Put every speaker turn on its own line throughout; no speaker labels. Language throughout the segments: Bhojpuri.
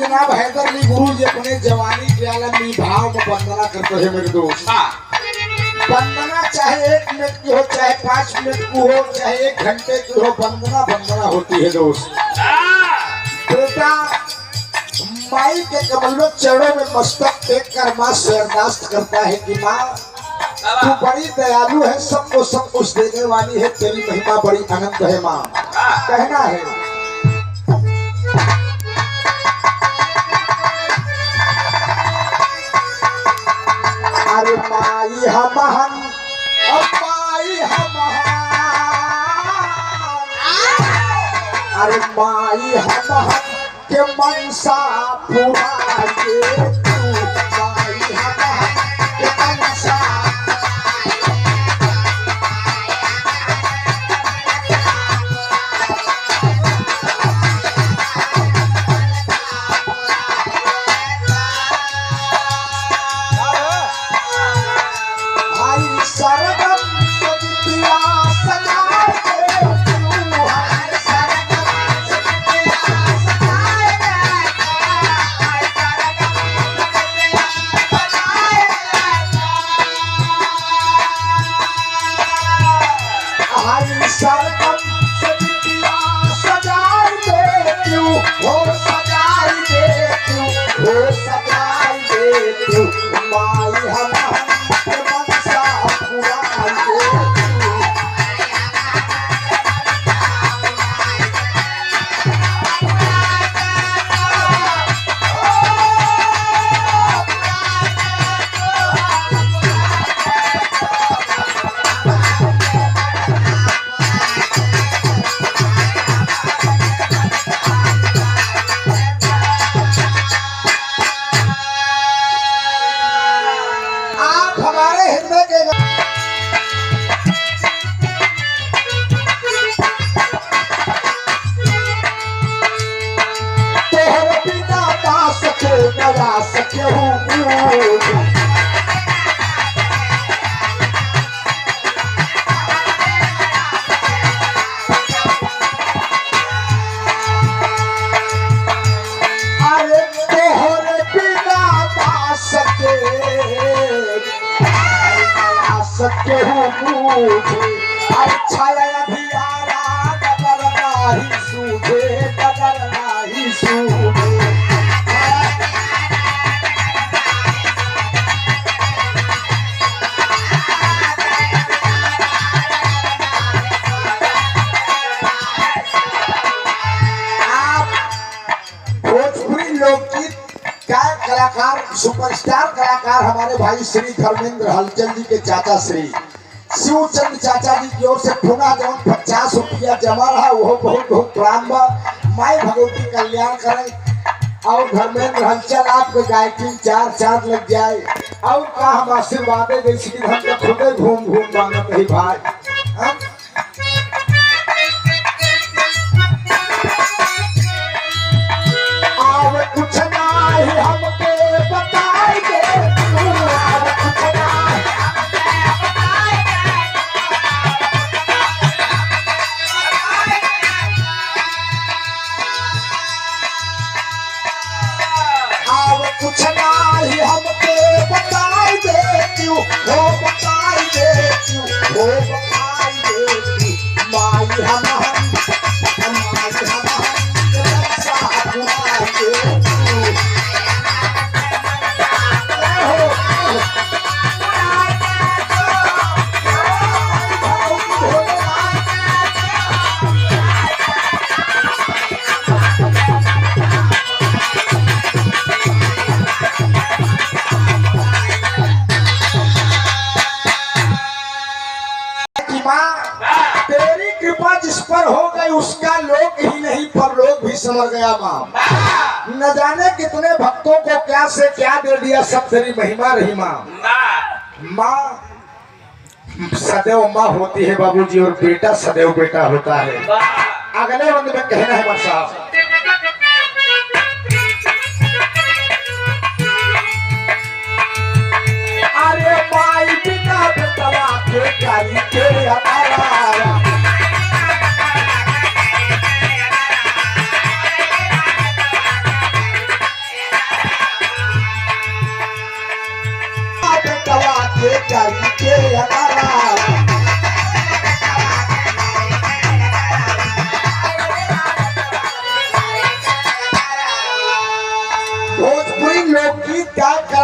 जनाब हैदर अली गुरु जी अपने जवानी के आलम में भाव में वंदना करते हैं मेरे दोस्त। वंदना चाहे 1 मिनट की हो, चाहे 5 मिनट की हो, चाहे 1 घंटे की हो, वंदना वंदना होती है दोस्त। बेटा माई के कमलों चरणों में मस्तक टेक कर माँ से अरदास करता है कि माँ तू बड़ी दयालु है, सबको सब कुछ देने वाली है, तेरी महिमा बड़ी अनंत है माँ। कहना है अरे माई हमहन माई हमहन, अरे माई हमहन के मनसा पूरा के तू, माई हमहन के मनसा सुपरस्टार कलाकार हमारे भाई श्री धर्मेंद्र हलचल जी के चाचा श्री शिवचंद चाचा जी की ओर से पुनः जवन 50 रुपया जमा रहा वो बहुत बहुत प्रणाम बा। माई भगवती कल्याण करें और धर्मेंद्र हलचल आपको गायकी 4 चांद लग जाए और का हम आशीर्वाद दे श्री धर्म के खुदे घूम घूम मांगत नहीं भाई। कुछ नहीं हमके बताएंगे कुछ नहीं हमके बताएंगे क्यों वो बताएंगे क्यों वो बताएंगे माई हम तेरी कृपा जिस पर हो गई उसका लोक ही नहीं परलोक भी समझ गया माँ। न जाने कितने भक्तों को क्या से क्या दे दिया, सब तेरी महिमा रही माँ। माँ सदैव माँ होती है बाबूजी और बेटा सदैव बेटा होता है। अगले बंद में कहना है माँ साहब अरे माई बिना बेटवा के गाली के हमारा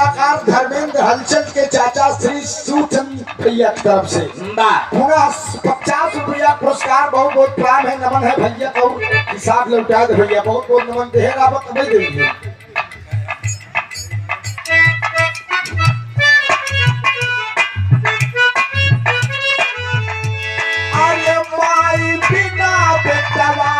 कलाकार धर्मेंद्र हलचल के चाचा श्री सूचंद भैया की तरफ से पूरा 50 रुपया पुरस्कार बहुत बहुत प्राण है, नमन है भैया को हिसाब लौटा दे भैया, बहुत बहुत नमन देगा तब देंगे। अरे माई बिना बेटवा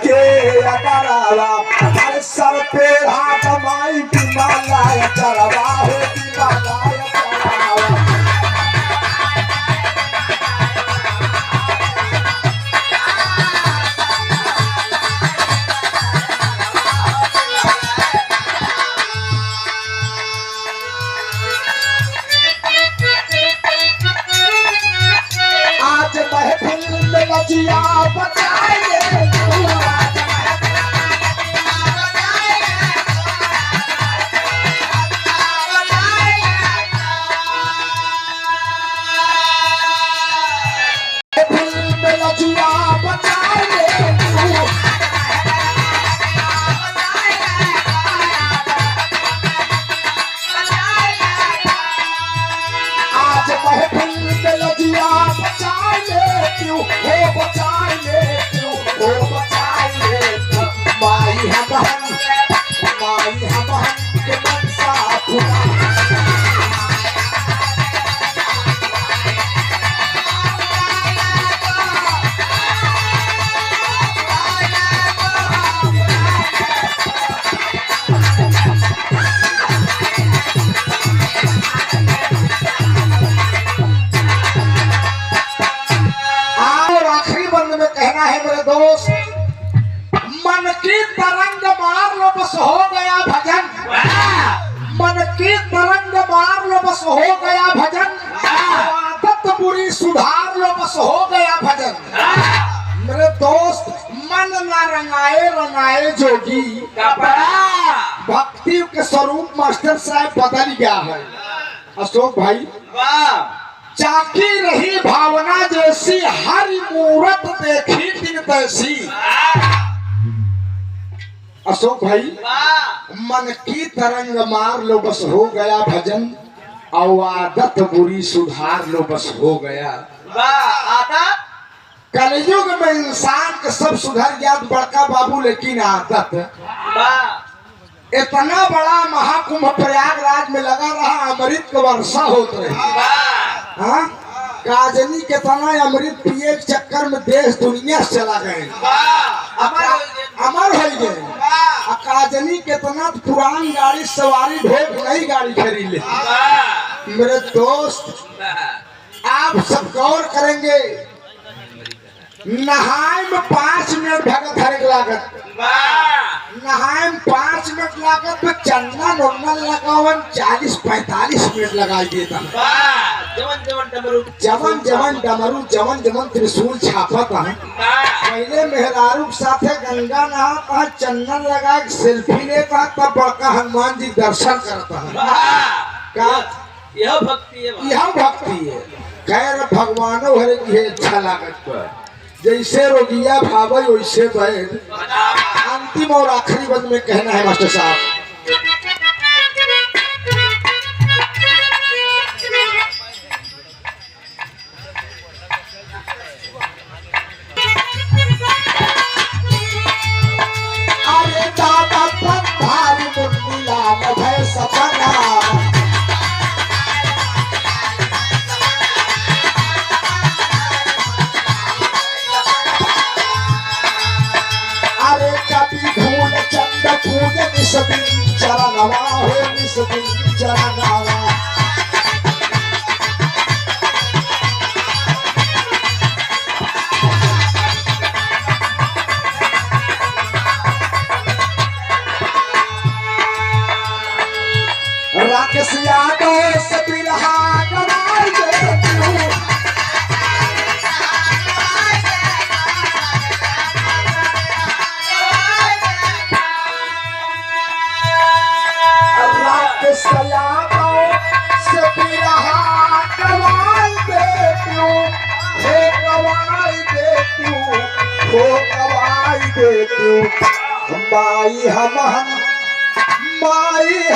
के अडरावा, अरे सर पे हाथ माई बिमाला चरवा हो बिमाला चरवा। आज महफिल में लजिया बचाएंगे मन की तरंग मार लो बस हो गया भजन, मन की तरंग मार लो बस हो गया भजन, आदत बुरी सुधार लो बस हो गया भजन। मेरे दोस्त मन ना रंगाए रंगाए जोगी, भक्ति के स्वरूप मास्टर साहब बदल गया है। अशोक भाई चाकी रही भावना जैसी, हर मूरत देखी दिन तैसी। अशोक भाई मन की तरंग मार लो बस हो गया भजन, और आदत बुरी सुधार लो बस हो गया। आदत कलयुग में इंसान के सब सुधर गया बड़का बाबू, लेकिन आदत इतना बड़ा महाकुंभ प्रयागराज में लगा रहा, अमृत का वर्षा होता रही। हाँ काजनी के तना अमृत पिए के चक्कर में देश दुनिया से चला गए, अमर हो गए। काजनी के तना पुरान गाड़ी सवारी ढोक नई गाड़ी खरीद ले। मेरे दोस्त आप सब गौर करेंगे, नहाए में 5 मिनट भगत हर लागत, नहाए में 5 मिनट लागत तो चंदन उन्नल लगावन 40-45 मिनट लगा देता। जवन जवन डमरू जवन जवन त्रिशूल छापत है। पहले मेहरारू के साथे गंगा नहाता है, चंदन लगा के सेल्फी लेता, तब बड़का हनुमान जी दर्शन करता है।
यह भक्ति है,
यह भक्ति है। खैर भगवानों हरे की अच्छा लागत, जैसे रोगिया भावे वैसे बैठ। अंतिम और आखिरी बंद में कहना है मास्टर साहब, अरे दादा भारी मुंडी लाल भय सपना, पूज निस्बिन चरणवा हो निस्बिन चरणवा। राकेश यादव से बिरहा गवाई दे, से बिरहा गवाई दे तू, हो गवाई दे तू, हो गवाई दे तू। माई हम माई